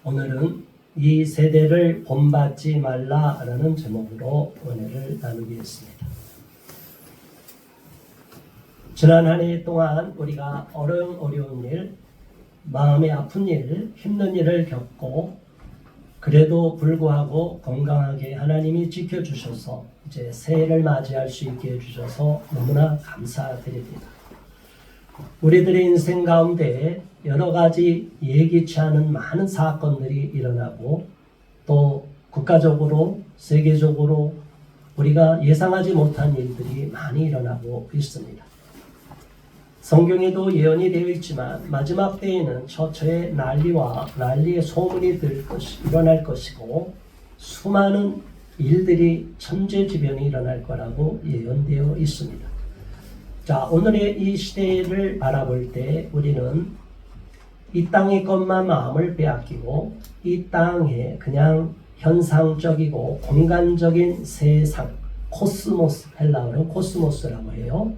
오늘은 이 세대를 본받지 말라라는 제목으로 은혜를 나누겠습니다. 지난 한 해 동안 우리가 어려운 일, 마음이 아픈 일, 힘든 일을 겪고 그래도 불구하고 건강하게 하나님이 지켜주셔서 이제 새해를 맞이할 수 있게 해주셔서 너무나 감사드립니다. 우리들의 인생 가운데 여러 가지 예기치 않은 많은 사건들이 일어나고 또 국가적으로 세계적으로 우리가 예상하지 못한 일들이 많이 일어나고 있습니다. 성경에도 예언이 되어 있지만 마지막 때에는 처처의 난리의 소문이 일어날 것이고 수많은 일들이 천재지변이 일어날 거라고 예언되어 있습니다. 자, 오늘의 이 시대를 바라볼 때 우리는 이 땅의 것만 마음을 빼앗기고 이 땅에 그냥 현상적이고 공간적인 세상, 코스모스, 헬라어로 코스모스라고 해요.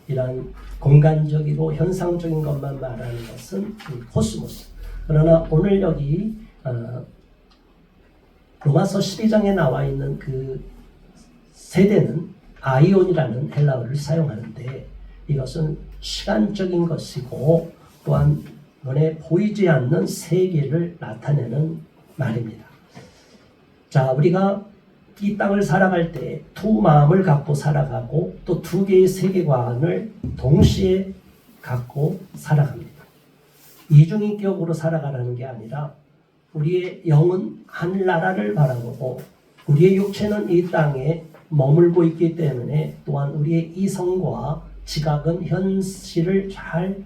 이런 공간적이고 현상적인 것만 말하는 것은 코스모스. 그러나 오늘 여기 로마서 12장에 나와 있는 그 세대는 아이온이라는 헬라어를 사용하는데 이것은 시간적인 것이고 또한 눈에 보이지 않는 세계를 나타내는 말입니다. 자, 우리가 이 땅을 살아갈 때 두 마음을 갖고 살아가고 또 두 개의 세계관을 동시에 갖고 살아갑니다. 이중인격으로 살아가라는 게 아니라 우리의 영은 하늘나라를 바라보고 우리의 육체는 이 땅에 머물고 있기 때문에 또한 우리의 이성과 지각은 현실을 잘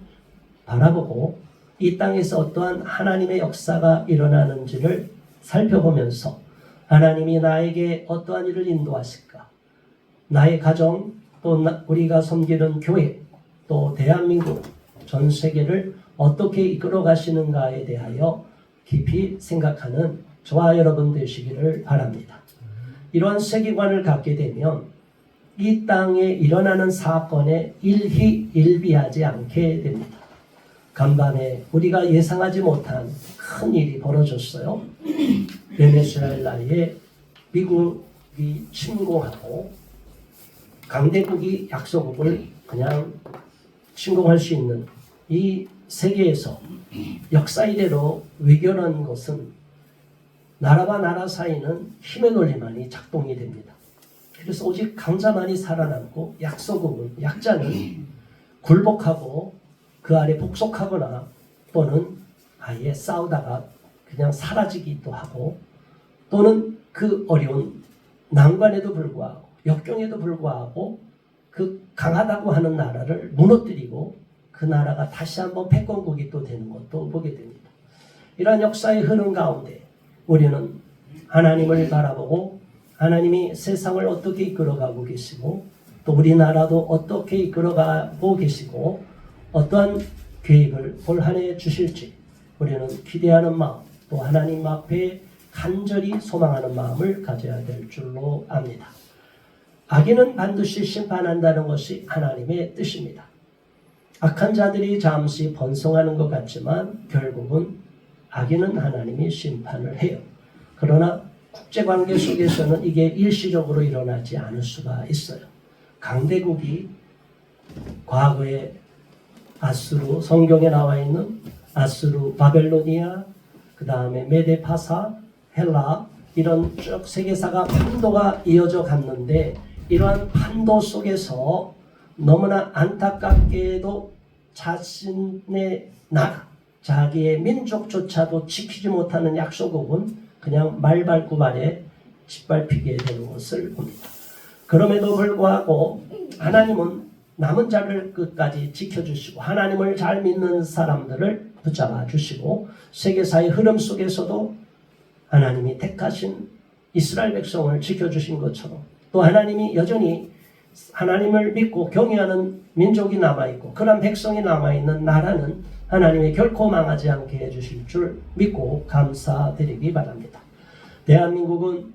바라보고 이 땅에서 어떠한 하나님의 역사가 일어나는지를 살펴보면서 하나님이 나에게 어떠한 일을 인도하실까? 나의 가정, 또 우리가 섬기는 교회, 또 대한민국, 전 세계를 어떻게 이끌어 가시는가에 대하여 깊이 생각하는 저와 여러분 되시기를 바랍니다. 이러한 세계관을 갖게 되면 이 땅에 일어나는 사건에 일희일비하지 않게 됩니다. 간밤에 우리가 예상하지 못한 큰 일이 벌어졌어요. 베네수엘라에 미국이 침공하고 강대국이 약소국을 그냥 침공할 수 있는 이 세계에서 역사 이래로 외교라는 것은 나라와 나라 사이는 힘의 논리만이 작동이 됩니다. 그래서 오직 강자만이 살아남고 약자는 굴복하고 그 아래 복속하거나 또는 아예 싸우다가 그냥 사라지기도 하고 또는 그 어려운 난관에도 불구하고 역경에도 불구하고 그 강하다고 하는 나라를 무너뜨리고 그 나라가 다시 한번 패권국이 또 되는 것도 보게 됩니다. 이러한 역사의 흐름 가운데 우리는 하나님을 바라보고 하나님이 세상을 어떻게 이끌어가고 계시고 또 우리나라도 어떻게 이끌어가고 계시고 어떠한 계획을 올 한 해 주실지 우리는 기대하는 마음 또 하나님 앞에 간절히 소망하는 마음을 가져야 될 줄로 압니다. 악인은 반드시 심판한다는 것이 하나님의 뜻입니다. 악한 자들이 잠시 번성하는 것 같지만 결국은 악인은 하나님이 심판을 해요. 그러나 국제관계 속에서는 이게 일시적으로 일어나지 않을 수가 있어요. 강대국이 과거에 아수르, 성경에 나와 있는 아수르, 바벨로니아, 그 다음에 메데파사, 헬라 이런 쭉 세계사가 판도가 이어져 갔는데 이러한 판도 속에서 너무나 안타깝게도 자신의 나라, 자기의 민족조차도 지키지 못하는 약소국은 그냥 말발굽발에 짓밟히게 되는 것을 봅니다. 그럼에도 불구하고 하나님은 남은 자를 끝까지 지켜주시고 하나님을 잘 믿는 사람들을 붙잡아 주시고 세계사의 흐름 속에서도 하나님이 택하신 이스라엘 백성을 지켜주신 것처럼 또 하나님이 여전히 하나님을 믿고 경외하는 민족이 남아있고 그런 백성이 남아있는 나라는 하나님이 결코 망하지 않게 해주실 줄 믿고 감사드리기 바랍니다. 대한민국은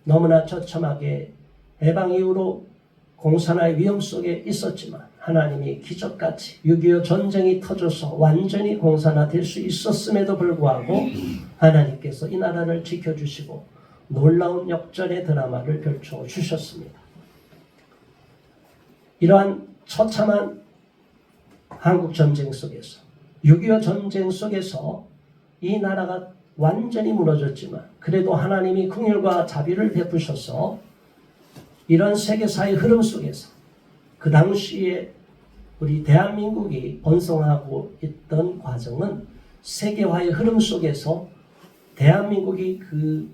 너무나 처참하게 해방 이후로 공산화의 위험 속에 있었지만 하나님이 기적같이 6.25 전쟁이 터져서 완전히 공산화될 수 있었음에도 불구하고 하나님께서 이 나라를 지켜주시고 놀라운 역전의 드라마를 펼쳐주셨습니다. 이러한 처참한 한국전쟁 속에서 6.25 전쟁 속에서 이 나라가 완전히 무너졌지만 그래도 하나님이 긍휼과 자비를 베푸셔서 이런 세계사의 흐름 속에서 그 당시에 우리 대한민국이 번성하고 있던 과정은 세계화의 흐름 속에서 대한민국이 그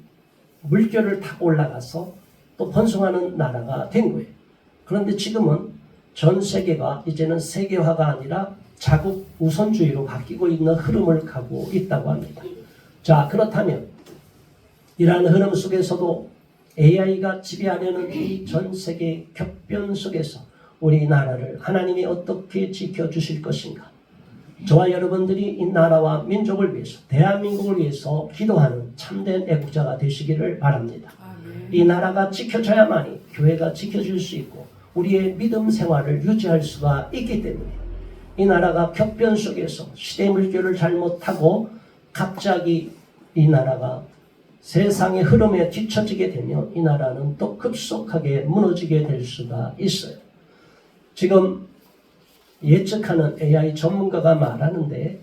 물결을 타고 올라가서 또 번성하는 나라가 된 거예요. 그런데 지금은 전 세계가 이제는 세계화가 아니라 자국 우선주의로 바뀌고 있는 흐름을 가고 있다고 합니다. 자, 그렇다면 이러한 흐름 속에서도 AI가 지배하려는 이 전 세계 격변 속에서 우리나라를 하나님이 어떻게 지켜주실 것인가? 저와 여러분들이 이 나라와 민족을 위해서, 대한민국을 위해서 기도하는 참된 애국자가 되시기를 바랍니다. 이 나라가 지켜져야만이 교회가 지켜질 수 있고 우리의 믿음 생활을 유지할 수가 있기 때문에 이 나라가 격변 속에서 시대 물결을 잘못하고 갑자기 이 나라가 세상의 흐름에 뒤처지게 되면 이 나라는 또 급속하게 무너지게 될 수가 있어요. 지금 예측하는 AI 전문가가 말하는데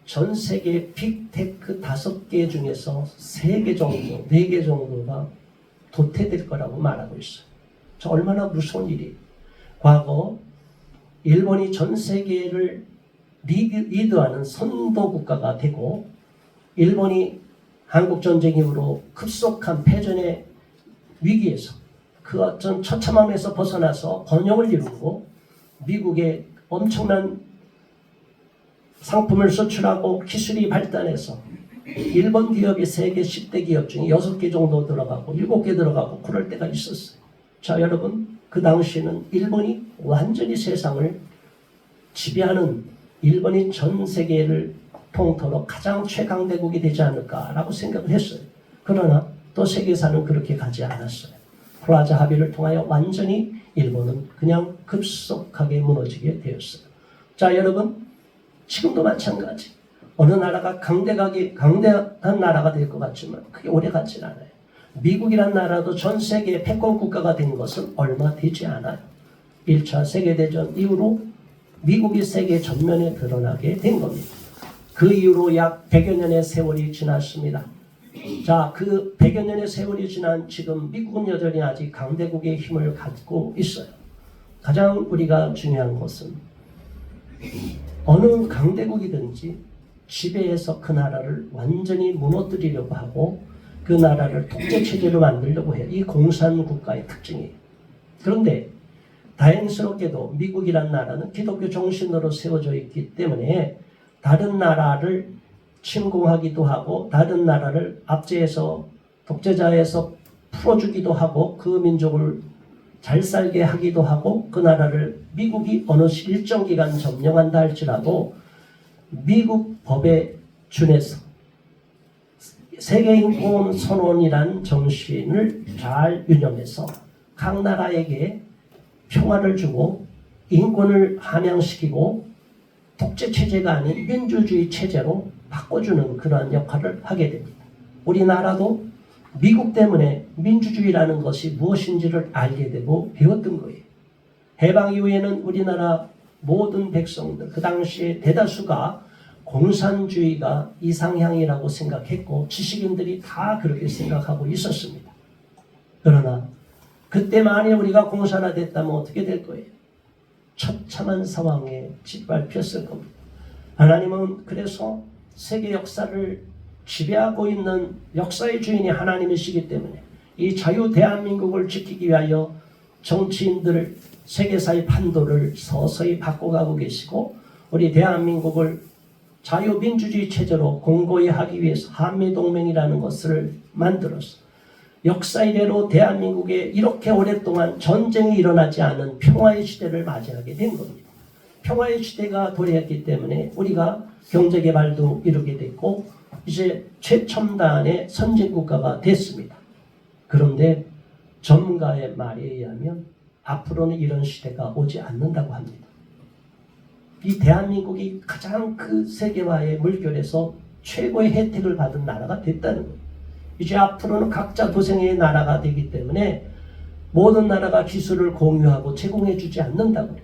전 세계 빅테크 5개 중에서 3개 정도, 4개 정도가 도태될 거라고 말하고 있어요. 저 얼마나 무서운 일이에요. 과거 일본이 전 세계를 리드하는 선도 국가가 되고 일본이 한국전쟁 이후로 급속한 패전의 위기에서 그 어떤 처참함에서 벗어나서 번영을 이루고 미국의 엄청난 상품을 수출하고 기술이 발달해서 일본 기업이 세계 10대 기업 중에 6개 정도 들어가고 7개 들어가고 그럴 때가 있었어요. 자, 여러분, 그 당시에는 일본이 완전히 세상을 지배하는 일본이 전 세계를 통틀어 가장 최강대국이 되지 않을까라고 생각을 했어요. 그러나 또 세계사는 그렇게 가지 않았어요. 프라자 합의를 통하여 완전히 일본은 그냥 급속하게 무너지게 되었어요. 자, 여러분, 지금도 마찬가지. 어느 나라가 강대한 나라가 될 것 같지만 그게 오래 가지 않아요. 미국이란 나라도 전 세계 패권 국가가 된 것은 얼마 되지 않아요. 1차 세계대전 이후로 미국이 세계 전면에 드러나게 된 겁니다. 그 이후로 약 100여 년의 세월이 지났습니다. 자, 그 100여 년의 세월이 지난 지금 미국은 여전히 아직 강대국의 힘을 갖고 있어요. 가장 우리가 중요한 것은 어느 강대국이든지 지배해서 그 나라를 완전히 무너뜨리려고 하고 그 나라를 독재체제로 만들려고 해요. 이 공산국가의 특징이에요. 그런데 다행스럽게도 미국이란 나라는 기독교 정신으로 세워져 있기 때문에 다른 나라를 침공하기도 하고 다른 나라를 압제해서 독재자에서 풀어주기도 하고 그 민족을 잘 살게 하기도 하고 그 나라를 미국이 어느 일정 기간 점령한다 할지라도 미국 법에 준해서 세계인권 선언이란 정신을 잘 운영해서 각 나라에게 평화를 주고 인권을 함양시키고 독재체제가 아닌 민주주의 체제로 바꿔주는 그러한 역할을 하게 됩니다. 우리나라도 미국 때문에 민주주의라는 것이 무엇인지를 알게 되고 배웠던 거예요. 해방 이후에는 우리나라 모든 백성들, 그 당시에 대다수가 공산주의가 이상향이라고 생각했고 지식인들이 다 그렇게 생각하고 있었습니다. 그러나 그때 만약 우리가 공산화됐다면 어떻게 될 거예요? 처참한 상황에 짓밟혔을 겁니다. 하나님은 그래서 세계 역사를 지배하고 있는 역사의 주인이 하나님이시기 때문에 이 자유 대한민국을 지키기 위하여 정치인들 세계사의 판도를 서서히 바꿔가고 계시고 우리 대한민국을 자유민주주의 체제로 공고히 하기 위해서 한미동맹이라는 것을 만들어서 역사 이래로 대한민국에 이렇게 오랫동안 전쟁이 일어나지 않은 평화의 시대를 맞이하게 된 겁니다. 평화의 시대가 도래했기 때문에 우리가 경제개발도 이루게 됐고 이제 최첨단의 선진국가가 됐습니다. 그런데 전문가의 말에 의하면 앞으로는 이런 시대가 오지 않는다고 합니다. 이 대한민국이 가장 그 세계화의 물결에서 최고의 혜택을 받은 나라가 됐다는 거예요. 이제 앞으로는 각자 도생의 나라가 되기 때문에 모든 나라가 기술을 공유하고 제공해 주지 않는다고 그래요.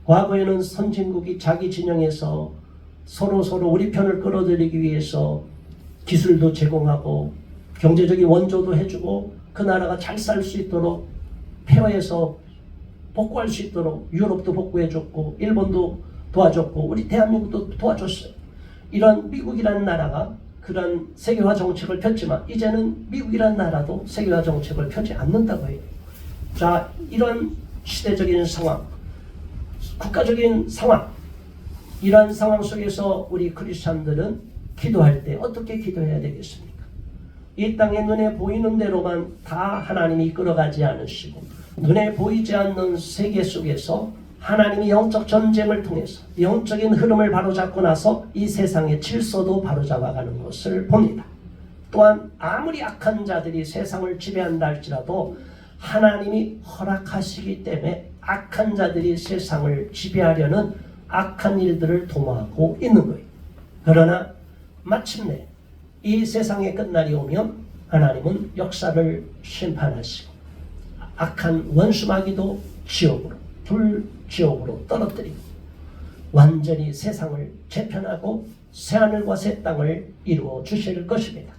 과거에는 선진국이 자기 진영에서 서로 우리 편을 끌어들이기 위해서 기술도 제공하고 경제적인 원조도 해주고 그 나라가 잘 살 수 있도록 폐허에서 복구할 수 있도록 유럽도 복구해줬고 일본도 도와줬고 우리 대한민국도 도와줬어요. 이런 미국이라는 나라가 그런 세계화 정책을 폈지만 이제는 미국이라는 나라도 세계화 정책을 펴지 않는다고 해요. 자, 이런 시대적인 상황, 국가적인 상황, 이런 상황 속에서 우리 크리스찬들은 기도할 때 어떻게 기도해야 되겠습니까? 이 땅에 눈에 보이는 대로만 다 하나님이 이끌어가지 않으시고 눈에 보이지 않는 세계 속에서 하나님이 영적 전쟁을 통해서 영적인 흐름을 바로잡고 나서 이 세상의 질서도 바로잡아가는 것을 봅니다. 또한 아무리 악한 자들이 세상을 지배한다 할지라도 하나님이 허락하시기 때문에 악한 자들이 세상을 지배하려는 악한 일들을 도모하고 있는 거예요. 그러나 마침내 이 세상의 끝날이 오면 하나님은 역사를 심판하시고 악한 원수마귀도 지옥으로 불지옥으로 떨어뜨리고 완전히 세상을 재편하고 새하늘과 새 땅을 이루어 주실 것입니다.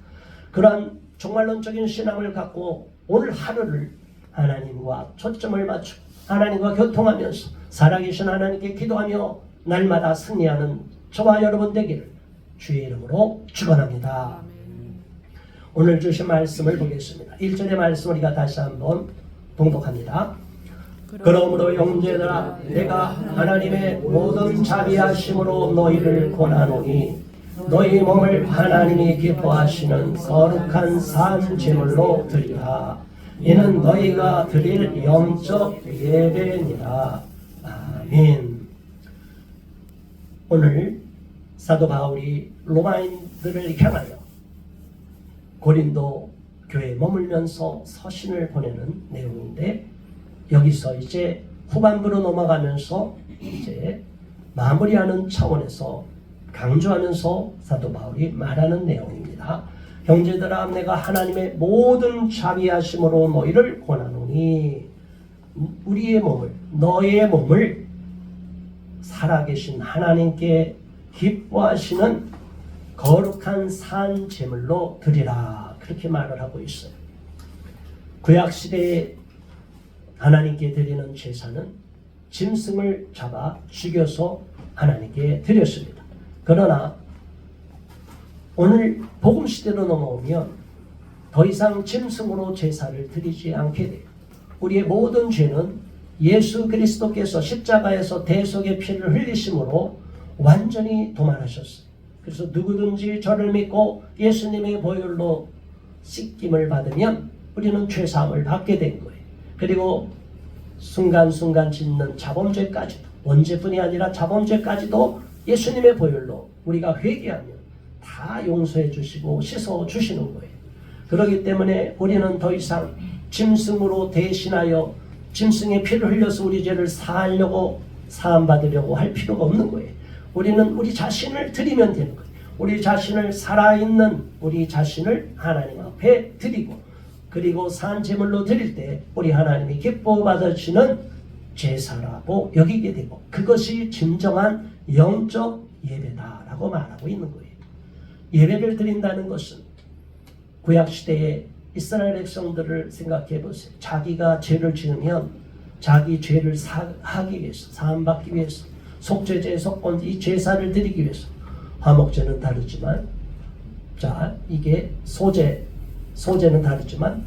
그러한 종말론적인 신앙을 갖고 오늘 하루를 하나님과 초점을 맞추고 하나님과 교통하면서 살아계신 하나님께 기도하며 날마다 승리하는 저와 여러분 되기를 주의 이름으로 축원합니다. 오늘 주신 말씀을 보겠습니다. 1절의 말씀 우리가 다시 한번 봉독합니다. 그러므로 형제들아 내가 하나님의 모든 자비하심으로 너희를 권하노니 너희 몸을 하나님이 기뻐하시는 거룩한 산 제물로 드리라. 이는 너희가 드릴 영적 예배니라. 아멘. 오늘 사도 바울이 로마인들을 향하여 고린도 교회에 머물면서 서신을 보내는 내용인데 여기서 이제 후반부로 넘어가면서 이제 마무리하는 차원에서 강조하면서 사도 바울이 말하는 내용입니다. 형제들아 내가 하나님의 모든 자비하심으로 너희를 권하노니 우리의 몸을 너의 몸을 살아계신 하나님께 기뻐하시는 거룩한 산 제물로 드리라 그렇게 말을 하고 있어요. 구약시대에 하나님께 드리는 제사는 짐승을 잡아 죽여서 하나님께 드렸습니다. 그러나 오늘 복음시대로 넘어오면 더 이상 짐승으로 제사를 드리지 않게 돼요. 우리의 모든 죄는 예수 그리스도께서 십자가에서 대속의 피를 흘리심으로 완전히 도말하셨어요. 그래서 누구든지 저를 믿고 예수님의 보혈로 씻김을 받으면 우리는 죄사함을 받게 된 거예요. 그리고 순간순간 짓는 자범죄까지도 원죄뿐이 아니라 자범죄까지도 예수님의 보혈로 우리가 회개하면 다 용서해 주시고 씻어 주시는 거예요. 그렇기 때문에 우리는 더 이상 짐승으로 대신하여 짐승의 피를 흘려서 우리 죄를 사하려고 사함받으려고 할 필요가 없는 거예요. 우리는 우리 자신을 드리면 되는 거예요. 우리 자신을 살아있는 우리 자신을 하나님 앞에 드리고 그리고 산 제물로 드릴 때 우리 하나님이 기뻐 받으시는 제사라고 여기게 되고 그것이 진정한 영적 예배다라고 말하고 있는 거예요. 예배를 드린다는 것은 구약시대의 이스라엘 백성들을 생각해 보세요. 자기가 죄를 지으면 자기 죄를 사하기 위해서 사함받기 위해서 속죄제, 속건제 이 제사를 드리기 위해서 화목제는 다르지만 자 이게 소제는 다르지만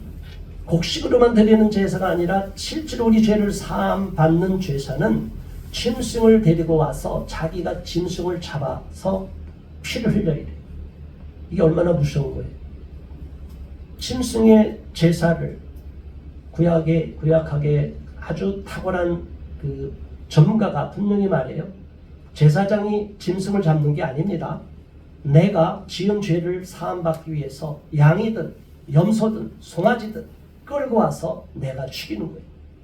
곡식으로만 드리는 제사가 아니라 실제로 우리 죄를 사함받는 제사는 짐승을 데리고 와서 자기가 짐승을 잡아서 피를 흘려야 돼. 이게 얼마나 무서운 거예요. 짐승의 제사를 구약하게 아주 탁월한 그 전문가가 분명히 말해요. 제사장이 짐승을 잡는 게 아닙니다. 내가 지은 죄를 사함받기 위해서 양이든 염소든 송아지든 끌고 와서 내가 죽이는 거예요.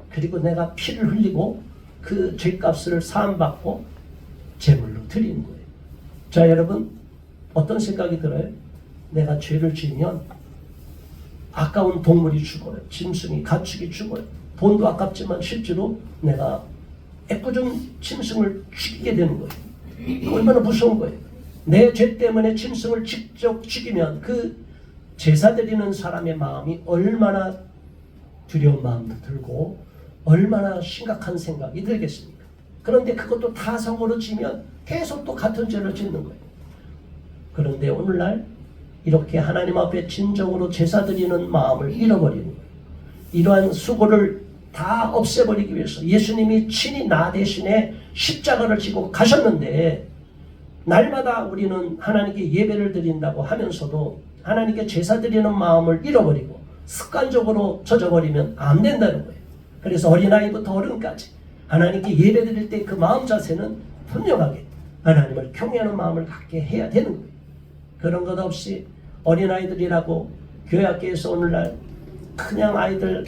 그리고 내가 피를 흘리고 그 죄값을 사함받고 제물로 드리는 거예요. 자, 여러분 어떤 생각이 들어요? 내가 죄를 지으면 아까운 동물이 죽어요. 짐승이, 가축이 죽어요. 돈도 아깝지만 실제로 내가 애꿎은 짐승을 죽이게 되는 거예요. 얼마나 무서운 거예요. 내 죄 때문에 짐승을 직접 죽이면 그 제사 드리는 사람의 마음이 얼마나 두려운 마음도 들고 얼마나 심각한 생각이 들겠습니까? 그런데 그것도 타성으로 지면 계속 또 같은 죄를 짓는 거예요. 그런데 오늘날 이렇게 하나님 앞에 진정으로 제사 드리는 마음을 잃어버리는 거예요. 이러한 수고를 다 없애버리기 위해서 예수님이 친히 나 대신에 십자가를 지고 가셨는데, 날마다 우리는 하나님께 예배를 드린다고 하면서도 하나님께 제사 드리는 마음을 잃어버리고 습관적으로 젖어버리면 안 된다는 거예요. 그래서 어린아이부터 어른까지 하나님께 예배 드릴 때 그 마음 자세는 분명하게 하나님을 경외하는 마음을 갖게 해야 되는 거예요. 그런 것 없이 어린아이들이라고 교회학교에서 오늘날 그냥 아이들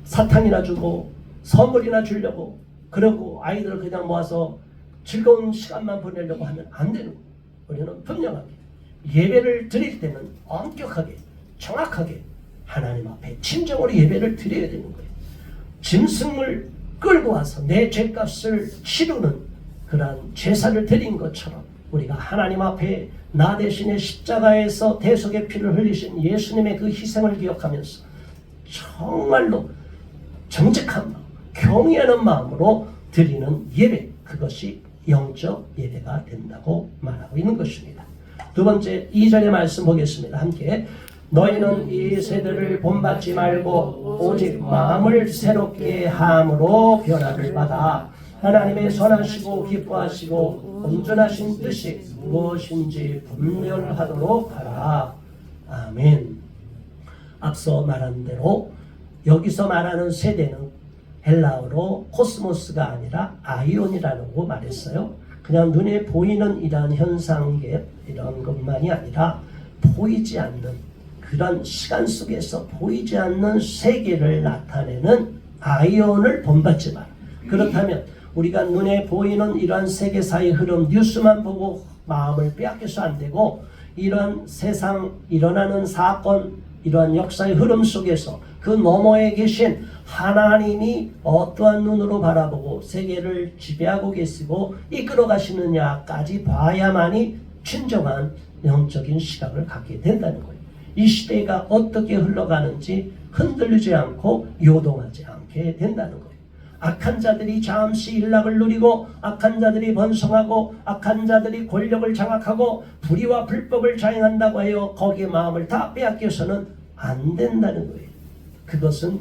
사탕이나 주고 선물이나 주려고 그러고 아이들을 그냥 모아서 즐거운 시간만 보내려고 하면 안 되는 거예요. 우리는 분명하게 예배를 드릴 때는 엄격하게 정확하게 하나님 앞에 진정으로 예배를 드려야 되는 거예요. 짐승을 끌고 와서 내 죄값을 치르는 그러한 제사를 드린 것처럼 우리가 하나님 앞에 나 대신에 십자가에서 대속의 피를 흘리신 예수님의 그 희생을 기억하면서 정말로 정직한 마음, 경외하는 마음으로 드리는 예배, 그것이 영적 예배가 된다고 말하고 있는 것입니다. 두 번째 2절의 말씀 보겠습니다. 함께. 너희는 이 세대를 본받지 말고 오직 마음을 새롭게 함으로 변화를 받아 하나님의 선하시고 기뻐하시고 온전하신 뜻이 무엇인지 분별하도록 하라. 아멘. 앞서 말한 대로 여기서 말하는 세대는 헬라어로 코스모스가 아니라 아이온이라고 말했어요. 그냥 눈에 보이는 이러한 현상계 이런 것만이 아니라 보이지 않는 그런 시간 속에서 보이지 않는 세계를 나타내는 아이온을 본받지 마라. 그렇다면 우리가 눈에 보이는 이러한 세계사의 흐름, 뉴스만 보고 마음을 빼앗겨서 안 되고 이러한 세상 일어나는 사건, 이러한 역사의 흐름 속에서 그 너머에 계신 하나님이 어떠한 눈으로 바라보고 세계를 지배하고 계시고 이끌어 가시느냐까지 봐야만이 진정한 영적인 시각을 갖게 된다는 거예요. 이 시대가 어떻게 흘러가는지 흔들리지 않고 요동하지 않게 된다는 거예요. 악한 자들이 잠시 일락을 누리고 악한 자들이 번성하고 악한 자들이 권력을 장악하고 불의와 불법을 자행한다고 해요. 거기에 마음을 다 빼앗겨서는 안 된다는 거예요. 그것은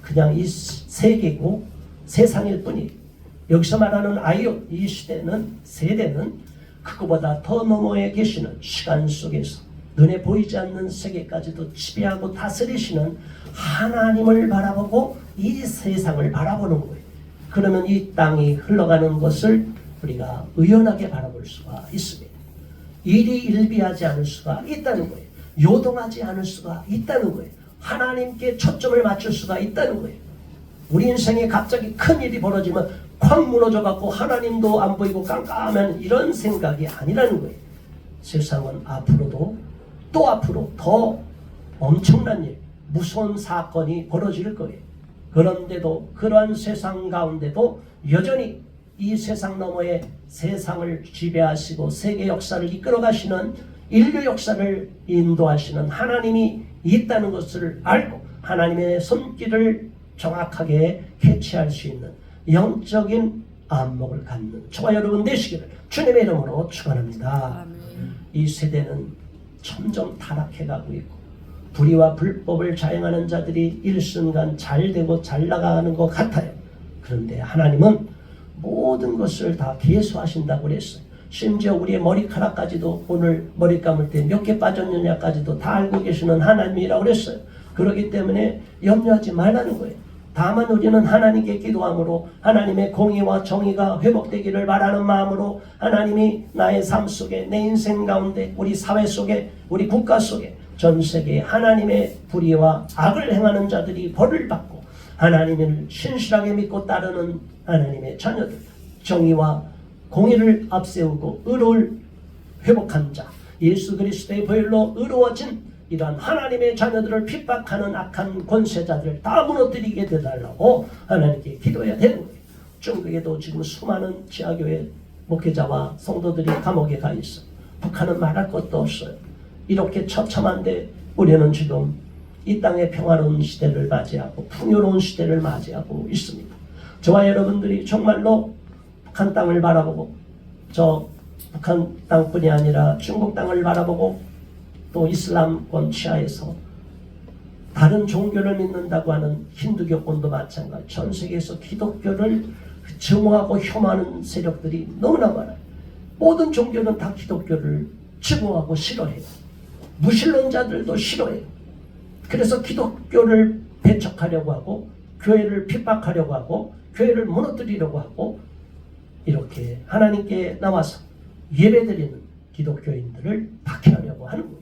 그냥 이 세계고 세상일 뿐이에요. 여기서 말하는 아이온, 이 시대는 세대는 그거보다 더 너머에 계시는 시간 속에서 눈에 보이지 않는 세계까지도 지배하고 다스리시는 하나님을 바라보고 이 세상을 바라보는 거예요. 그러면 이 땅이 흘러가는 것을 우리가 의연하게 바라볼 수가 있습니다. 일이 일비하지 않을 수가 있다는 거예요. 요동하지 않을 수가 있다는 거예요. 하나님께 초점을 맞출 수가 있다는 거예요. 우리 인생에 갑자기 큰 일이 벌어지면 콱 무너져갖고 하나님도 안 보이고 깜깜한 이런 생각이 아니라는 거예요. 세상은 앞으로도 또 앞으로 더 엄청난 일, 무서운 사건이 벌어질 거예요. 그런데도 그러한 세상 가운데도 여전히 이 세상 너머에 세상을 지배하시고 세계 역사를 이끌어 가시는 인류 역사를 인도하시는 하나님이 있다는 것을 알고 하나님의 손길을 정확하게 캐치할 수 있는 영적인 안목을 갖는 저와 여러분 되시기를 주님의 이름으로 축원합니다. 이 세대는 점점 타락해가고 있고 불의와 불법을 자행하는 자들이 일순간 잘되고 잘 나가는 것 같아요. 그런데 하나님은 모든 것을 다 계수하신다고 그랬어요. 심지어 우리의 머리카락까지도 오늘 머리 감을 때 몇 개 빠졌느냐까지도 다 알고 계시는 하나님이라고 그랬어요. 그렇기 때문에 염려하지 말라는 거예요. 다만 우리는 하나님께 기도함으로 하나님의 공의와 정의가 회복되기를 바라는 마음으로 하나님이 나의 삶 속에 내 인생 가운데 우리 사회 속에 우리 국가 속에 전 세계에 하나님의 불의와 악을 행하는 자들이 벌을 받고 하나님을 신실하게 믿고 따르는 하나님의 자녀들, 정의와 공의를 앞세우고 의로를 회복한 자, 예수 그리스도의 보혈로 의로워진 이러한 하나님의 자녀들을 핍박하는 악한 권세자들을 다 무너뜨리게 되달라고 하나님께 기도해야 되는 거예요. 중국에도 지금 수많은 지하교회 목회자와 성도들이 감옥에 가 있어. 북한은 말할 것도 없어요. 이렇게 처참한데 우리는 지금 이 땅의 평화로운 시대를 맞이하고 풍요로운 시대를 맞이하고 있습니다. 저와 여러분들이 정말로 북한 땅을 바라보고, 저 북한 땅뿐이 아니라 중국 땅을 바라보고 또 이슬람권 치하에서 다른 종교를 믿는다고 하는 힌두교권도 마찬가지, 전 세계에서 기독교를 증오하고 혐오하는 세력들이 너무나 많아요. 모든 종교는 다 기독교를 증오하고 싫어해요. 무신론자들도 싫어해요. 그래서 기독교를 배척하려고 하고, 교회를 핍박하려고 하고, 교회를 무너뜨리려고 하고, 이렇게 하나님께 나와서 예배드리는 기독교인들을 박해하려고 하는 거예요.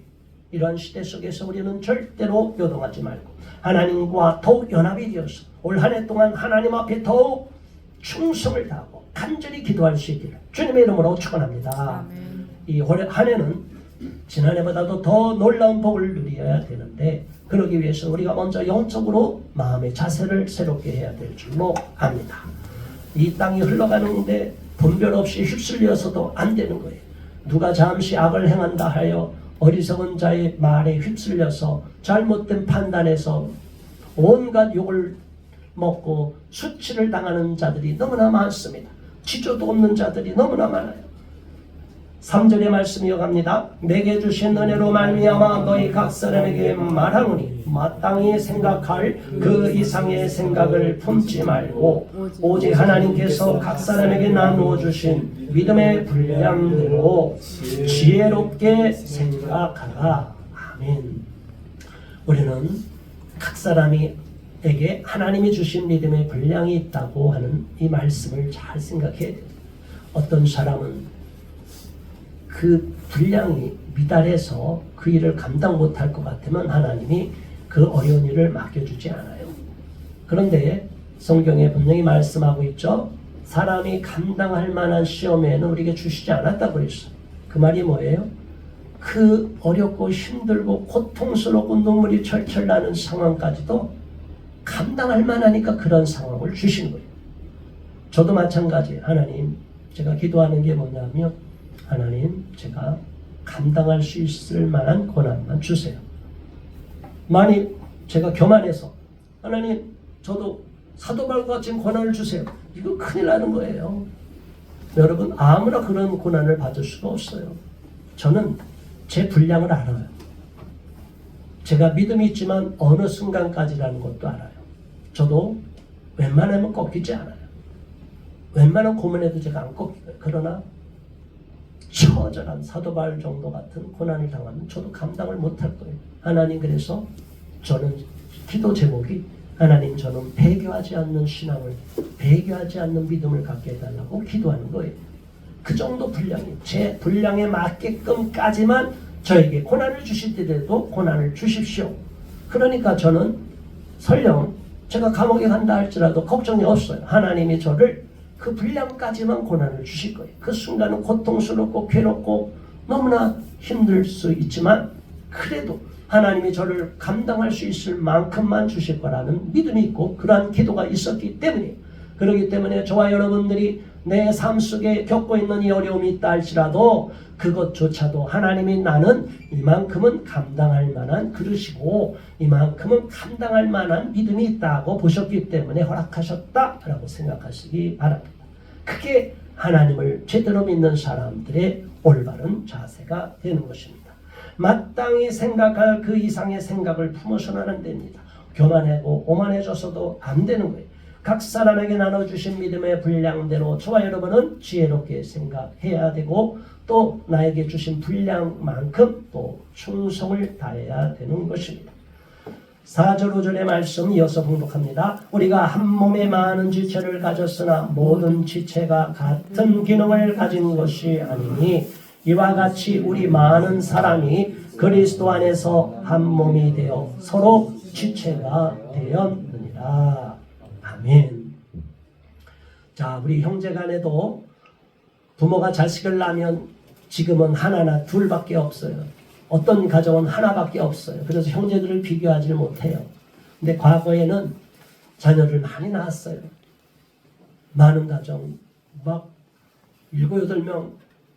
이러한 시대 속에서 우리는 절대로 요동하지 말고 하나님과 더욱 연합이 되어서 올 한 해 동안 하나님 앞에 더욱 충성을 다하고 간절히 기도할 수 있기를 주님의 이름으로 축원합니다. 이 올 한 해는 지난해보다도 더 놀라운 복을 누려야 되는데, 그러기 위해서 우리가 먼저 영적으로 마음의 자세를 새롭게 해야 될 줄로 압니다. 이 땅이 흘러가는데 분별 없이 휩쓸려서도 안 되는 거예요. 누가 잠시 악을 행한다 하여 어리석은 자의 말에 휩쓸려서 잘못된 판단에서 온갖 욕을 먹고 수치를 당하는 자들이 너무나 많습니다. 지조도 없는 자들이 너무나 많아요. 3절의 말씀 이어갑니다. 내게 주신 은혜로 말미암아 너희 각 사람에게 말하노니 마땅히 생각할 그 이상의 생각을 품지 말고 오직 하나님께서 각 사람에게 나누어 주신 믿음의 분량대로 지혜롭게 생각하라. 아멘. 우리는 각 사람에게 하나님이 주신 믿음의 분량이 있다고 하는 이 말씀을 잘 생각해야 돼요. 어떤 사람은 그 분량이 미달해서 그 일을 감당 못할 것 같으면 하나님이 그 어려운 일을 맡겨주지 않아요. 그런데 성경에 분명히 말씀하고 있죠. 사람이 감당할 만한 시험에는 우리에게 주시지 않았다고 그랬어요. 그 말이 뭐예요? 그 어렵고 힘들고 고통스럽고 눈물이 철철 나는 상황까지도 감당할 만하니까 그런 상황을 주신 거예요. 저도 마찬가지. 하나님, 제가 기도하는 게 뭐냐면, 하나님, 제가 감당할 수 있을 만한 고난만 주세요. 만일 제가 교만해서 하나님, 저도 사도바울과 같은 고난을 주세요. 이거 큰일 나는 거예요. 여러분, 아무나 그런 고난을 받을 수가 없어요. 저는 제 분량을 알아요. 제가 믿음이 있지만 어느 순간까지라는 것도 알아요. 저도 웬만하면 꺾이지 않아요. 웬만한 고민해도 제가 안 꺾여요. 그러나 처절한 사도바울 정도 같은 고난을 당하면 저도 감당을 못할 거예요. 하나님, 그래서 저는 기도 제목이 하나님, 저는 배교하지 않는 신앙을, 배교하지 않는 믿음을 갖게 해달라고 기도하는 거예요. 그 정도 분량이, 제 분량에 맞게끔까지만 저에게 고난을 주실 때에도 고난을 주십시오. 그러니까 저는 설령 제가 감옥에 간다 할지라도 걱정이 없어요. 하나님이 저를 그 분량까지만 고난을 주실 거예요. 그 순간은 고통스럽고 괴롭고 너무나 힘들 수 있지만 그래도 하나님이 저를 감당할 수 있을 만큼만 주실 거라는 믿음이 있고 그러한 기도가 있었기 때문에, 그렇기 때문에 저와 여러분들이 내 삶 속에 겪고 있는 이 어려움이 있다 할지라도 그것조차도 하나님이 나는 이만큼은 감당할 만한 그릇이고 이만큼은 감당할 만한 믿음이 있다고 보셨기 때문에 허락하셨다라고 생각하시기 바랍니다. 그게 하나님을 제대로 믿는 사람들의 올바른 자세가 되는 것입니다. 마땅히 생각할 그 이상의 생각을 품어서는 안 됩니다. 교만하고 오만해져서도 안 되는 거예요. 각 사람에게 나눠주신 믿음의 분량대로 저와 여러분은 지혜롭게 생각해야 되고 또 나에게 주신 분량만큼 또 충성을 다해야 되는 것입니다. 4절 5절의 말씀 이어서 봉독합니다. 우리가 한 몸에 많은 지체를 가졌으나 모든 지체가 같은 기능을 가진 것이 아니니 이와 같이 우리 많은 사람이 그리스도 안에서 한 몸이 되어 서로 지체가 되었느니라. 아멘. 자, 우리 형제간에도 부모가 자식을 낳으면 지금은 하나나 둘밖에 없어요. 어떤 가정은 하나밖에 없어요. 그래서 형제들을 비교하지 못해요. 근데 과거에는 자녀를 많이 낳았어요. 많은 가정, 막 7, 8명,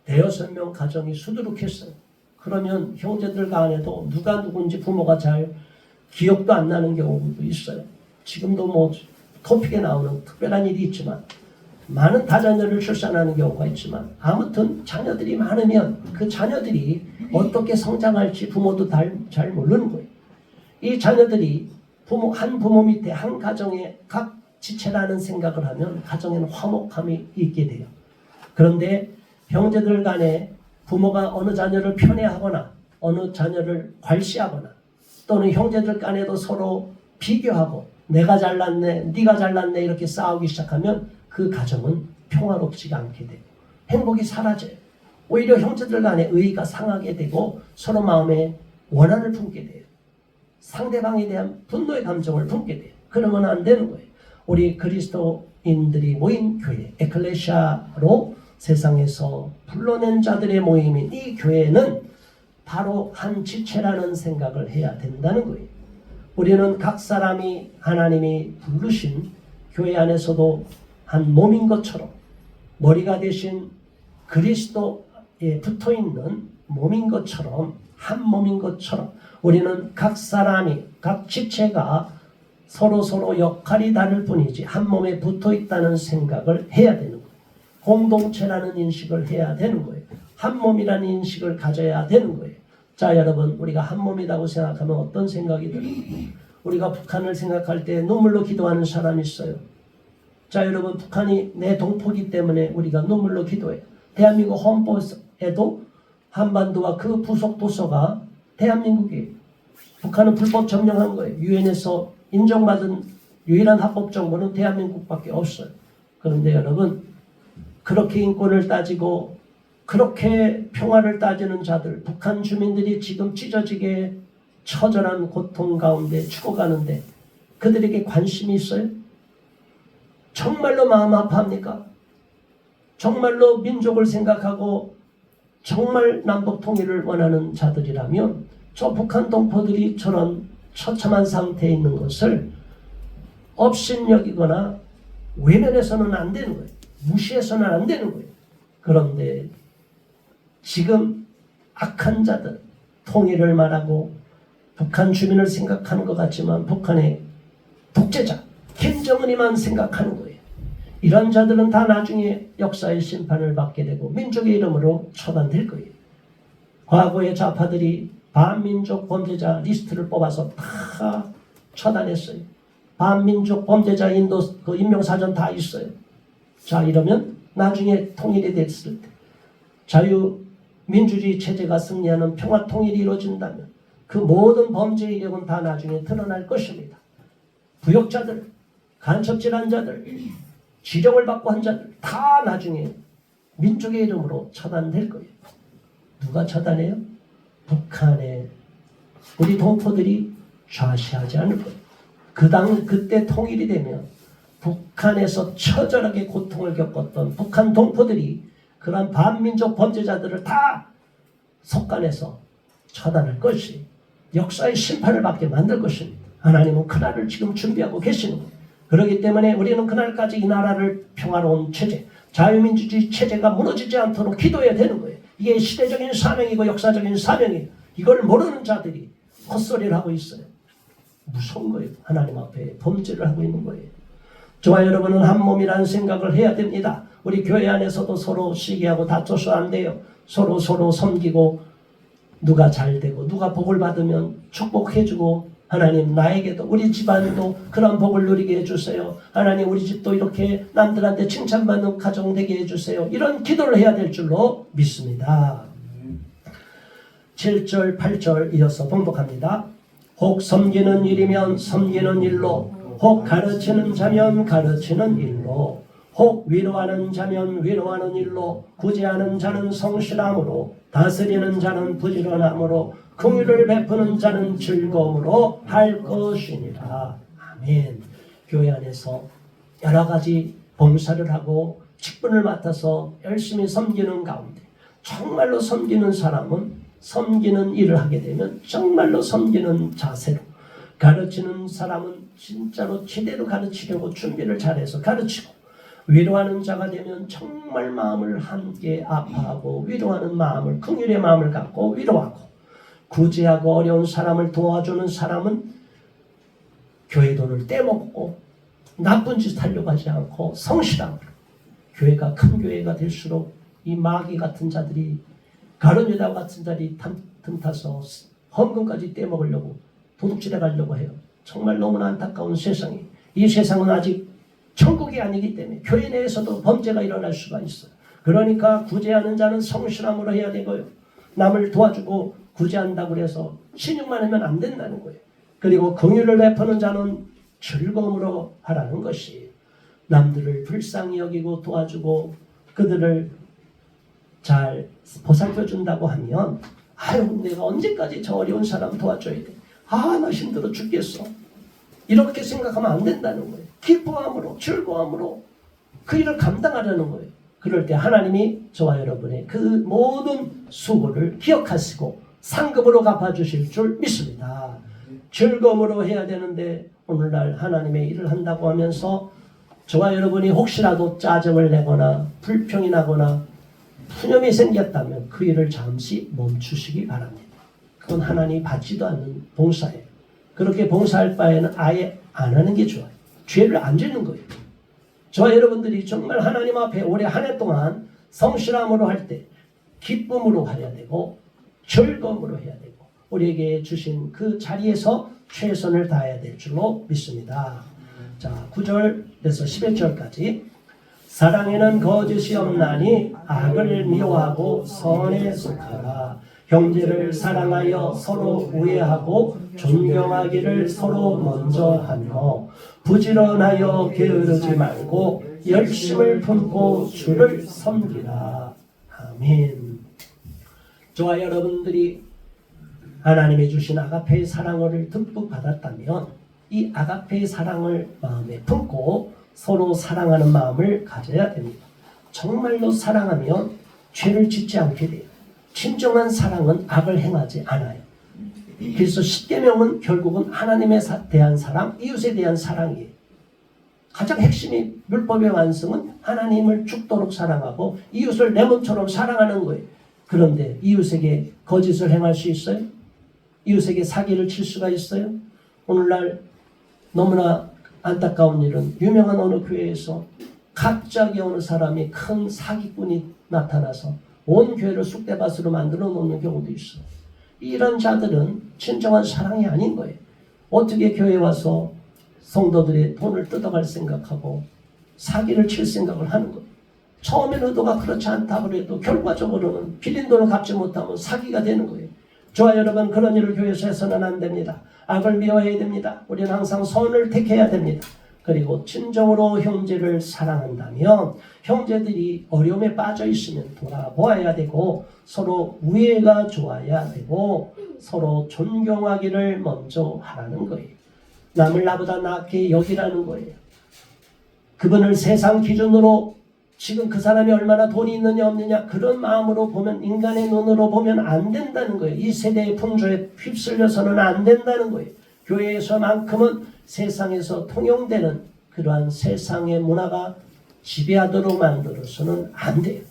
6명 가정이 수두룩했어요. 그러면 형제들 간에도 누가 누군지 부모가 잘 기억도 안 나는 경우도 있어요. 지금도 뭐 토픽에 나오는 특별한 일이 있지만 많은 다자녀를 출산하는 경우가 있지만 아무튼 자녀들이 많으면 그 자녀들이 어떻게 성장할지 부모도 잘 모르는 거예요. 이 자녀들이 한 부모 밑에 한 가정에 각 지체라는 생각을 하면 가정에는 화목함이 있게 돼요. 그런데 형제들 간에 부모가 어느 자녀를 편애하거나 어느 자녀를 괄시하거나 또는 형제들 간에도 서로 비교하고 내가 잘났네, 네가 잘났네 이렇게 싸우기 시작하면 그 가정은 평화롭지가 않게 되고 행복이 사라져요. 오히려 형제들 간에 의의가 상하게 되고 서로 마음에 원한을 품게 돼요. 상대방에 대한 분노의 감정을 품게 돼요. 그러면 안 되는 거예요. 우리 그리스도인들이 모인 교회, 에클레시아로 세상에서 불러낸 자들의 모임인 이 교회는 바로 한 지체라는 생각을 해야 된다는 거예요. 우리는 각 사람이 하나님이 부르신 교회 안에서도 한 몸인 것처럼 머리가 되신 그리스도에 붙어있는 몸인 것처럼 한 몸인 것처럼 우리는 각 사람이 각 지체가 서로 역할이 다를 뿐이지 한 몸에 붙어있다는 생각을 해야 되는 거예요. 공동체라는 인식을 해야 되는 거예요. 한 몸이라는 인식을 가져야 되는 거예요. 자, 여러분, 우리가 한 몸이라고 생각하면 어떤 생각이 들어요? 우리가 북한을 생각할 때 눈물로 기도하는 사람이 있어요. 자, 여러분, 북한이 내 동포기 때문에 우리가 눈물로 기도해요. 대한민국 헌법에도 한반도와 그 부속 도서가 대한민국이에요. 북한은 불법 점령한 거예요. 유엔에서 인정받은 유일한 합법 정부는 대한민국밖에 없어요. 그런데 여러분, 그렇게 인권을 따지고 그렇게 평화를 따지는 자들, 북한 주민들이 지금 찢어지게 처절한 고통 가운데 죽어가는데 그들에게 관심이 있어요? 정말로 마음 아파합니까? 정말로 민족을 생각하고 정말 남북 통일을 원하는 자들이라면 저 북한 동포들이 저런 처참한 상태에 있는 것을 업신여기거나 외면해서는 안 되는 거예요. 무시해서는 안 되는 거예요. 그런데 지금 악한 자들, 통일을 말하고 북한 주민을 생각하는 것 같지만 북한의 독재자 김정은이만 생각하는 거예요. 이런 자들은 다 나중에 역사의 심판을 받게 되고 민족의 이름으로 처단될 거예요. 과거의 좌파들이 반민족 범죄자 리스트를 뽑아서 다 처단했어요. 반민족 범죄자 인도 그 인명사전 다 있어요. 자, 이러면 나중에 통일이 됐을 때 자유민주주의 체제가 승리하는 평화통일이 이루어진다면 그 모든 범죄 이력은 다 나중에 드러날 것입니다. 부역자들, 간첩질한 자들, 지령을 받고 한 자들 다 나중에 민족의 이름으로 처단될 거예요. 누가 처단해요? 북한의 우리 동포들이 좌시하지 않을 거예요. 그때 통일이 되면 북한에서 처절하게 고통을 겪었던 북한 동포들이 그러한 반민족 범죄자들을 다 속간해서 처단할 것이 역사의 심판을 받게 만들 것입니다. 하나님은 그날을 지금 준비하고 계시는 거예요. 그렇기 때문에 우리는 그날까지 이 나라를 평화로운 체제, 자유민주주의 체제가 무너지지 않도록 기도해야 되는 거예요. 이게 시대적인 사명이고 역사적인 사명이에요. 이걸 모르는 자들이 헛소리를 하고 있어요. 무서운 거예요. 하나님 앞에 범죄를 하고 있는 거예요. 저와 여러분은 한 몸이라는 생각을 해야 됩니다. 우리 교회 안에서도 서로 시기하고 다퉈서 안 돼요. 서로 섬기고 누가 잘 되고 누가 복을 받으면 축복해주고 하나님 나에게도 우리 집안도 그런 복을 누리게 해주세요. 하나님 우리 집도 이렇게 남들한테 칭찬받는 가정 되게 해주세요. 이런 기도를 해야 될 줄로 믿습니다. 7절 8절 이어서 봉독합니다. 혹 섬기는 일이면 섬기는 일로, 혹 가르치는 자면 가르치는 일로, 혹 위로하는 자면 위로하는 일로, 구제하는 자는 성실함으로, 다스리는 자는 부지런함으로, 긍휼을 베푸는 자는 즐거움으로 할 것이니라. 아멘. 교회 안에서 여러 가지 봉사를 하고 직분을 맡아서 열심히 섬기는 가운데 정말로 섬기는 사람은 섬기는 일을 하게 되면 정말로 섬기는 자세로, 가르치는 사람은 진짜로 제대로 가르치려고 준비를 잘해서 가르치고, 위로하는 자가 되면 정말 마음을 함께 아파하고 위로하는 마음을, 긍휼의 마음을 갖고 위로하고, 구제하고 어려운 사람을 도와주는 사람은 교회 돈을 떼먹고 나쁜 짓 하려고 하지 않고 성실함으로, 교회가 큰 교회가 될수록 이 마귀 같은 자들이, 가룟 유다 같은 자들이 틈타서 헌금까지 떼먹으려고 도둑질해 가려고 해요. 정말 너무나 안타까운 세상이, 이 세상은 아직 천국이 아니기 때문에 교회 내에서도 범죄가 일어날 수가 있어요. 그러니까 구제하는 자는 성실함으로 해야 되고요. 남을 도와주고 구제한다고 해서 신용만 하면 안 된다는 거예요. 그리고 긍휼을 베푸는 자는 즐거움으로 하라는 것이, 남들을 불쌍히 여기고 도와주고 그들을 잘 보살펴 준다고 하면, 아유 내가 언제까지 저 어려운 사람 도와줘야 돼, 아 나 힘들어 죽겠어, 이렇게 생각하면 안 된다는 거예요. 기뻐함으로 즐거움으로 그 일을 감당하려는 거예요. 그럴 때 하나님이 저와 여러분의 그 모든 수고를 기억하시고 상급으로 갚아주실 줄 믿습니다. 즐거움으로 해야 되는데 오늘날 하나님의 일을 한다고 하면서 저와 여러분이 혹시라도 짜증을 내거나 불평이 나거나 푸념이 생겼다면 그 일을 잠시 멈추시기 바랍니다. 그건 하나님이 받지도 않는 봉사예요. 그렇게 봉사할 바에는 아예 안 하는 게 좋아요. 죄를 안 짓는 거예요. 저와 여러분들이 정말 하나님 앞에 올해 한 해 동안 성실함으로 할 때 기쁨으로 해야 되고 즐거움으로 해야 되고, 우리에게 주신 그 자리에서 최선을 다해야 될 줄로 믿습니다. 자, 9절에서 11절까지. 사랑에는 거짓이 없나니 악을 미워하고 선에 속하라. 형제를 사랑하여 서로 우애하고 존경하기를 서로 먼저 하며, 부지런하여 게으르지 말고 열심을 품고 주를 섬기라. 아멘. 저와 여러분들이 하나님이 주신 아가페의 사랑을 듬뿍 받았다면 이 아가페의 사랑을 마음에 품고 서로 사랑하는 마음을 가져야 됩니다. 정말로 사랑하면 죄를 짓지 않게 돼요. 진정한 사랑은 악을 행하지 않아요. 그래서 십계명은 결국은 하나님에 대한 사랑, 이웃에 대한 사랑이에요. 가장 핵심이 율법의 완성은 하나님을 죽도록 사랑하고 이웃을 내 몸처럼 사랑하는 거예요. 그런데 이웃에게 거짓을 행할 수 있어요? 이웃에게 사기를 칠 수가 있어요? 오늘날 너무나 안타까운 일은 유명한 어느 교회에서 갑자기 어느 사람이 큰 사기꾼이 나타나서 온 교회를 쑥대밭으로 만들어 놓는 경우도 있어요. 이런 자들은 진정한 사랑이 아닌 거예요. 어떻게 교회에 와서 성도들의 돈을 뜯어갈 생각하고 사기를 칠 생각을 하는 거예요. 처음에는 의도가 그렇지 않다고 해도 결과적으로는 빌린 돈을 갚지 못하면 사기가 되는 거예요. 저와 여러분, 그런 일을 교회에서 해서는 안 됩니다. 악을 미워해야 됩니다. 우리는 항상 선을 택해야 됩니다. 그리고 진정으로 형제를 사랑한다면 형제들이 어려움에 빠져 있으면 돌아보아야 되고, 서로 우애가 좋아야 되고 서로 존경하기를 먼저 하라는 거예요. 남을 나보다 낫게 여기라는 거예요. 그분을 세상 기준으로 지금 그 사람이 얼마나 돈이 있느냐 없느냐 그런 마음으로 보면, 인간의 눈으로 보면 안 된다는 거예요. 이 세대의 풍조에 휩쓸려서는 안 된다는 거예요. 교회에서만큼은 세상에서 통용되는 그러한 세상의 문화가 지배하도록 만들어서는 안 돼요.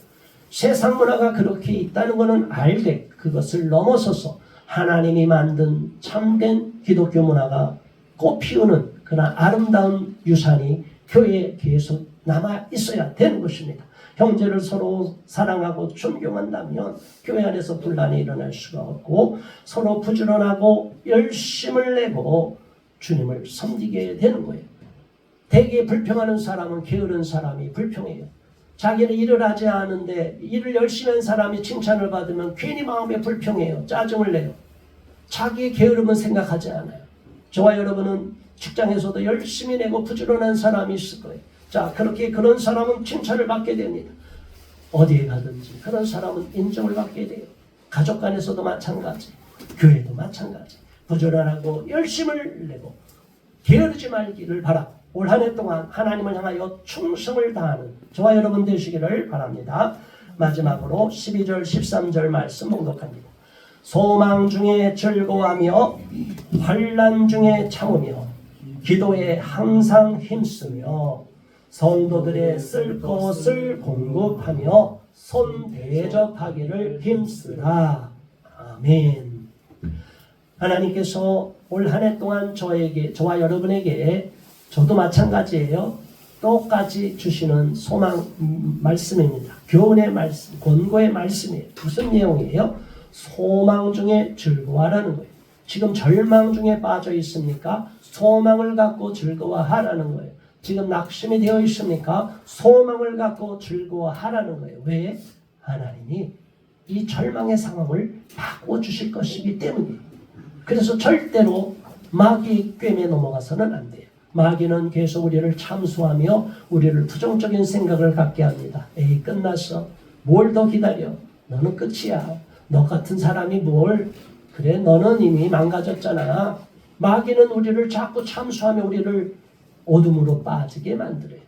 세상 문화가 그렇게 있다는 것은 알되 그것을 넘어서서 하나님이 만든 참된 기독교 문화가 꽃피우는 그런 아름다운 유산이 교회에 계속 남아 있어야 되는 것입니다. 형제를 서로 사랑하고 존경한다면 교회 안에서 분란이 일어날 수가 없고, 서로 부지런하고 열심을 내고 주님을 섬기게 되는 거예요. 대개 불평하는 사람은 게으른 사람이 불평해요. 자기는 일을 하지 않은데 일을 열심히 한 사람이 칭찬을 받으면 괜히 마음에 불평해요. 짜증을 내요. 자기의 게으름은 생각하지 않아요. 저와 여러분은 직장에서도 열심히 내고 부지런한 사람이 있을 거예요. 자, 그렇게 그런 사람은 칭찬을 받게 됩니다. 어디에 가든지 그런 사람은 인정을 받게 돼요. 가족 간에서도 마찬가지, 교회도 마찬가지. 부지런하고 열심을 내고 게으르지 말기를 바라고 올 한 해 동안 하나님을 향하여 충성을 다하는 저와 여러분 되시기를 바랍니다. 마지막으로 12절 13절 말씀 봉독합니다. 소망 중에 즐거워하며 환난 중에 참으며 기도에 항상 힘쓰며 성도들의 쓸 것을 공급하며 손 대접하기를 힘쓰라. 아멘. 하나님께서 올 한 해 동안 저와 여러분에게, 저도 마찬가지예요, 똑같이 주시는 소망 말씀입니다. 교훈의 말씀, 권고의 말씀이에요. 무슨 내용이에요? 소망 중에 즐거워하라는 거예요. 지금 절망 중에 빠져 있습니까? 소망을 갖고 즐거워하라는 거예요. 지금 낙심이 되어 있습니까? 소망을 갖고 즐거워하라는 거예요. 왜? 하나님이 이 절망의 상황을 바꿔주실 것이기 때문이에요. 그래서 절대로 마귀 꿰매 넘어가서는 안 돼요. 마귀는 계속 우리를 참수하며 우리를 부정적인 생각을 갖게 합니다. 에이, 끝났어. 뭘 더 기다려. 너는 끝이야. 너 같은 사람이 뭘. 그래, 너는 이미 망가졌잖아. 마귀는 우리를 자꾸 참수하며 우리를 어둠으로 빠지게 만들어요.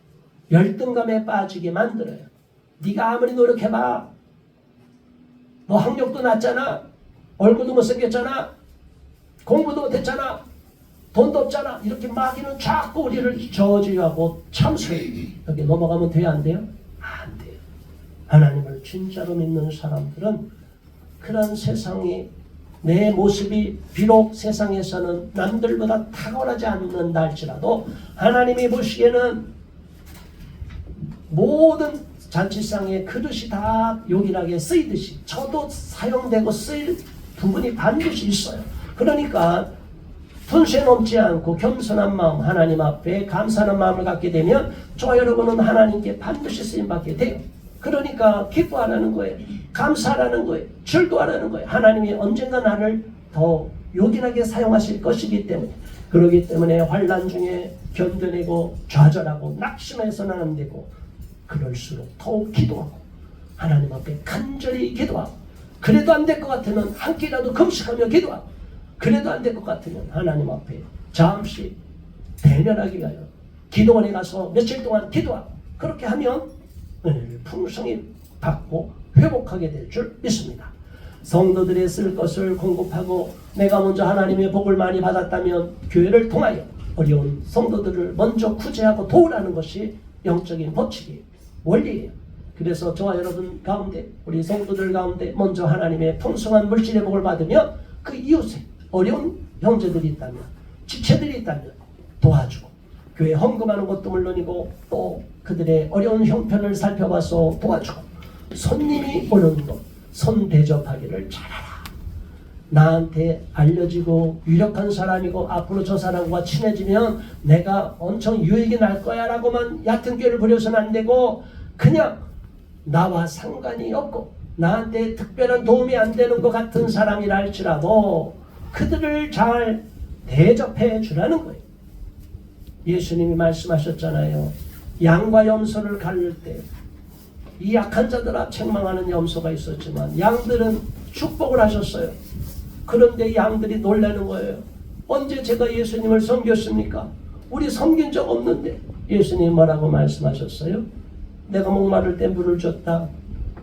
열등감에 빠지게 만들어요. 네가 아무리 노력해봐. 너 학력도 낮잖아. 얼굴도 못생겼잖아. 공부도 못했잖아. 돈도 없잖아. 이렇게 마귀는 자꾸 우리를 저주하고 참수해요. 여기 넘어가면 돼요? 안 돼요? 안 돼요. 하나님을 진짜로 믿는 사람들은 그런 세상이, 내 모습이 비록 세상에서는 남들보다 탁월하지 않는다 할지라도 하나님이 보시기에는 모든 잔치상의 그릇이 다 요긴하게 쓰이듯이 저도 사용되고 쓰일 부분이 반드시 있어요. 그러니까 분수에 넘지 않고 겸손한 마음, 하나님 앞에 감사하는 마음을 갖게 되면 저와 여러분은 하나님께 반드시 쓰임받게 돼요. 그러니까 기뻐하라는 거예요. 감사하라는 거예요. 즐거워하라는 거예요. 하나님이 언젠가 나를 더 요긴하게 사용하실 것이기 때문에, 그러기 때문에 환난 중에 견뎌내고 좌절하고 낙심해서는 안 되고, 그럴수록 더욱 기도하고 하나님 앞에 간절히 기도하고, 그래도 안 될 것 같으면 한 끼라도 금식하며 기도하고, 그래도 안 될 것 같으면 하나님 앞에 잠시 대면하기 위하여 기도원에 가서 며칠 동안 기도하고, 그렇게 하면 은혜를 풍성히 받고 회복하게 될 줄 믿습니다. 성도들의 쓸 것을 공급하고 내가 먼저 하나님의 복을 많이 받았다면 교회를 통하여 어려운 성도들을 먼저 구제하고 도우라는 것이 영적인 법칙이에요. 원리예요. 그래서 저와 여러분 가운데, 우리 성도들 가운데 먼저 하나님의 풍성한 물질의 복을 받으며 그 이웃에 어려운 형제들이 있다면, 지체들이 있다면 도와주고, 교회 헌금하는 것도 물론이고 또 그들의 어려운 형편을 살펴봐서 도와주고, 손님이 오는 것 손 대접하기를 잘하라. 나한테 알려지고 유력한 사람이고 앞으로 저 사람과 친해지면 내가 엄청 유익이 날 거야 라고만 얕은 꾀를 부려서는 안 되고, 그냥 나와 상관이 없고 나한테 특별한 도움이 안 되는 것 같은 사람이라 할지라도 그들을 잘 대접해 주라는 거예요. 예수님이 말씀하셨잖아요. 양과 염소를 가를 때 이 약한 자들 앞 책망하는 염소가 있었지만 양들은 축복을 하셨어요. 그런데 양들이 놀라는 거예요. 언제 제가 예수님을 섬겼습니까? 우리 섬긴 적 없는데. 예수님 뭐라고 말씀하셨어요? 내가 목마를 때 물을 줬다.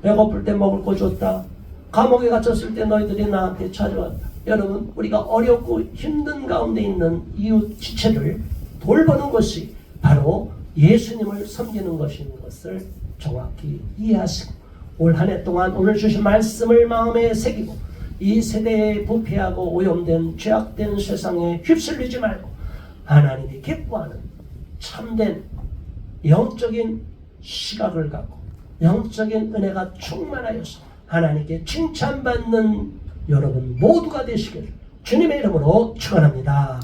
배고플 때 먹을 거 줬다. 감옥에 갇혔을 때 너희들이 나한테 찾아왔다. 여러분, 우리가 어렵고 힘든 가운데 있는 이웃 지체를 돌보는 것이 바로 예수님을 섬기는 것인 것을 정확히 이해하시고, 올 한 해 동안 오늘 주신 말씀을 마음에 새기고 이 세대에 부패하고 오염된 죄악된 세상에 휩쓸리지 말고 하나님이 기뻐하는 참된 영적인 시각을 갖고 영적인 은혜가 충만하여서 하나님께 칭찬받는 여러분 모두가 되시기를 주님의 이름으로 축원합니다.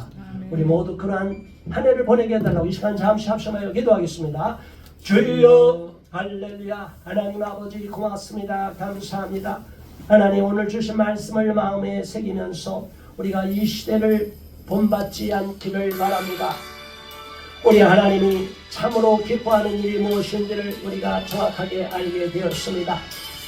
우리 모두 그러한 한 해를 보내게 해달라고 이 시간 잠시 합심하여 기도하겠습니다. 주여 할렐루야. 하나님 아버지 고맙습니다. 감사합니다. 하나님, 오늘 주신 말씀을 마음에 새기면서 우리가 이 시대를 본받지 않기를 바랍니다. 우리 하나님이 참으로 기뻐하는 일이 무엇인지를 우리가 정확하게 알게 되었습니다.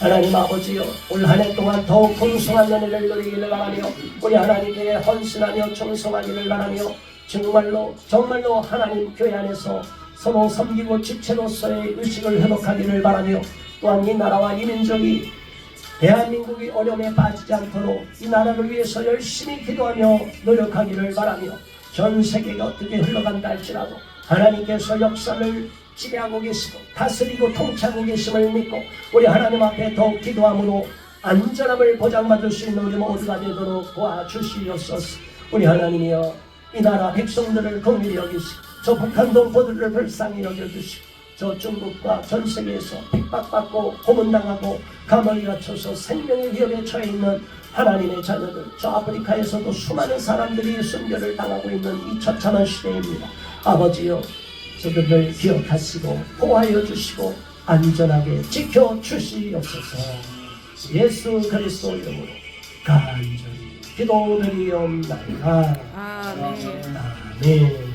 하나님 아버지여, 올 한 해 동안 더욱 풍성한 은혜를 누리기를 바라며 우리 하나님께 헌신하며 충성하기를 바라며 정말로 하나님 교회 안에서 서로 섬기고 지체로서의 의식을 회복하기를 바라며, 또한 이 나라와 이 민족이, 대한민국이 어려움에 빠지지 않도록 이 나라를 위해서 열심히 기도하며 노력하기를 바라며, 전 세계가 어떻게 흘러간다 할지라도 하나님께서 역사를 지배하고 계시고 다스리고 통치하고 계심을 믿고 우리 하나님 앞에 더욱 기도함으로 안전함을 보장받을 수 있는 우리 모두가 되도록 도와주시옵소서. 우리 하나님이여, 이 나라 백성들을 긍휼히 여기시고 저 북한 동포들을 불쌍히 여겨주시고 저 중국과 전 세계에서 핍박받고 고문당하고 감옥에 갇혀서 생명의 위협에 처해 있는 하나님의 자녀들, 저 아프리카에서도 수많은 사람들이 순교를 당하고 있는 이 처참한 시대입니다. 아버지여, 저들을 기억하시고 보호하여 주시고 안전하게 지켜주시옵소서. 예수 그리스도 이름으로 간절히 기도드리옵나이다. 아멘. 아멘.